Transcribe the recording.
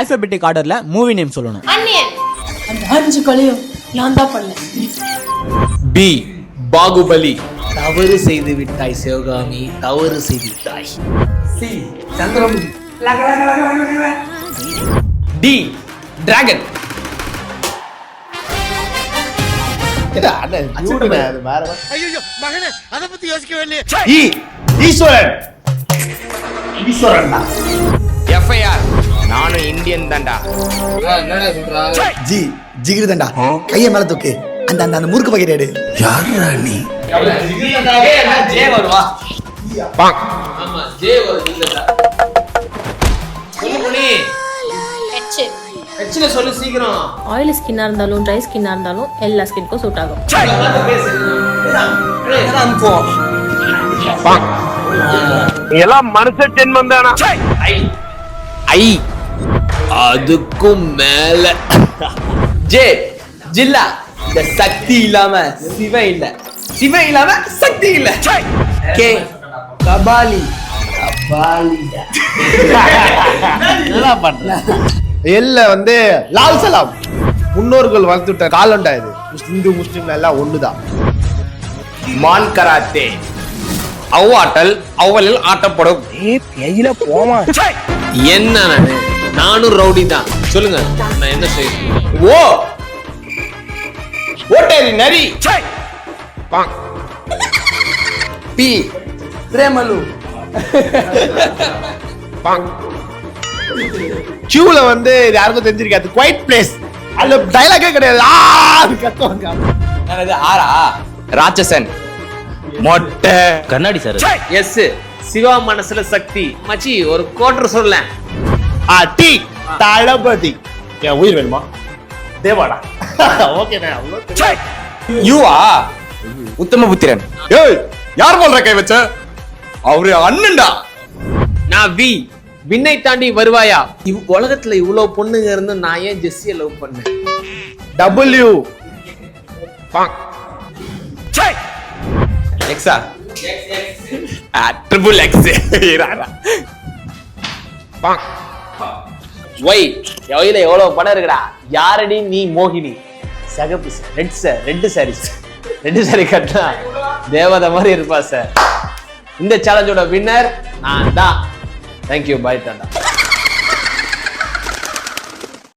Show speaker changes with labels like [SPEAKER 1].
[SPEAKER 1] Alphabetic ஆர்டர்ல movie name சொல்லணும்.
[SPEAKER 2] அந்த 5 கொலையும் நான் தான் பண்ணேன்.
[SPEAKER 3] பி பாகுபலி. தவறு செய்து விட்டாய் சிவகாமி, தவறு செய்து விட்டாய்.
[SPEAKER 4] C Chandramukhi.
[SPEAKER 3] D Dragon.
[SPEAKER 5] FIR நானும் இந்தியன் தான்டா.
[SPEAKER 4] என்னடா சொல்றா?
[SPEAKER 6] ஜி ஜிகிரு தண்டா. கையை மேல தூக்கு. அந்த அந்த அந்த முறுக்கு பாக்கெட் எடு. யாரா நீ?
[SPEAKER 3] ஜே வருவா.
[SPEAKER 4] ஆமா ஜே வரும் இல்லடா. சொல்லுடி. எச்ல சொல்லு சீக்கிரம்.
[SPEAKER 2] ஆயில் ஸ்கின்னா இருந்தாலும் ட்ரை ஸ்கின்னா இருந்தாலும் எல்லா ஸ்கின்க்கும் சூட் ஆகும்.
[SPEAKER 5] எல்லாம் மனுஷ ஜென்மம் தானா?
[SPEAKER 3] ஐ அதுக்கும் மேல. ஜே ஜில்லா. இந்த சக்தி இல்லாம சிவன் இல்ல, சிவன் இல்லாம சக்தி இல்ல. கே கபாலி.
[SPEAKER 6] நல்லா பண்ணல. எல்ல வந்து லால் சலாம். முன்னோர்கள் வளர்த்துட்ட காலண்டா இது. இந்து முஸ்லிம்ல எல்லாம் ஒண்ணுதான்.
[SPEAKER 5] மான் கராத்தே. அவ்வாட்டல் அவ்வளில் ஆட்டப்படும்.
[SPEAKER 3] என்ன நானும் ரவுடி தான். சொல்லுங்க நான் என்ன செய்யணும்? ஓ ஓட்டேரி நரி.
[SPEAKER 4] பி பிரேமலு.
[SPEAKER 6] கியூல வந்து இது யாருக்கும் தெரிஞ்சிருக்காது. Quiet place. அதுல டைலாகே கிடையாது. கத்துவாங்க.
[SPEAKER 3] என்னது ஆரா?
[SPEAKER 5] ராட்சசன். மொட்டை
[SPEAKER 1] கண்ணாடி சார்.
[SPEAKER 3] எஸ் சிவா மனசுல சக்தி. மச்சி ஒரு கோட்டர் சொல்ல.
[SPEAKER 6] டி தளபதி. என் உயிர் வேணுமா? தேவாடா. ஓகேண்ணே.
[SPEAKER 5] யூவா உத்தமபுத்திரன்.
[SPEAKER 6] ஏய் யார் போல்ற கை வச்ச? அவரு அண்ணன்டா.
[SPEAKER 3] நான் வி விண்ணை தாண்டி வருவாயா. உலகத்துல இவ்வளவு பொண்ணுங்க இருந்து நான் ஏன் ஜெஸ்ஸியை லவ் பண்ணேன்?
[SPEAKER 6] டபிள்யூ
[SPEAKER 5] எக்ஸா ட்ரிபிள் எக்ஸ்.
[SPEAKER 3] ஒய் ஒயில எவ்வளவு படம் இருக்குடா. யாரடி நீ மோகினி? சகப்பு ரெட் சாரி கட்டினா தேவதை மாதிரி இருப்பா சார். இந்த சேலஞ்சோட வின்னர் நான் தான். தேங்க்யூ. பாய் தாண்டா.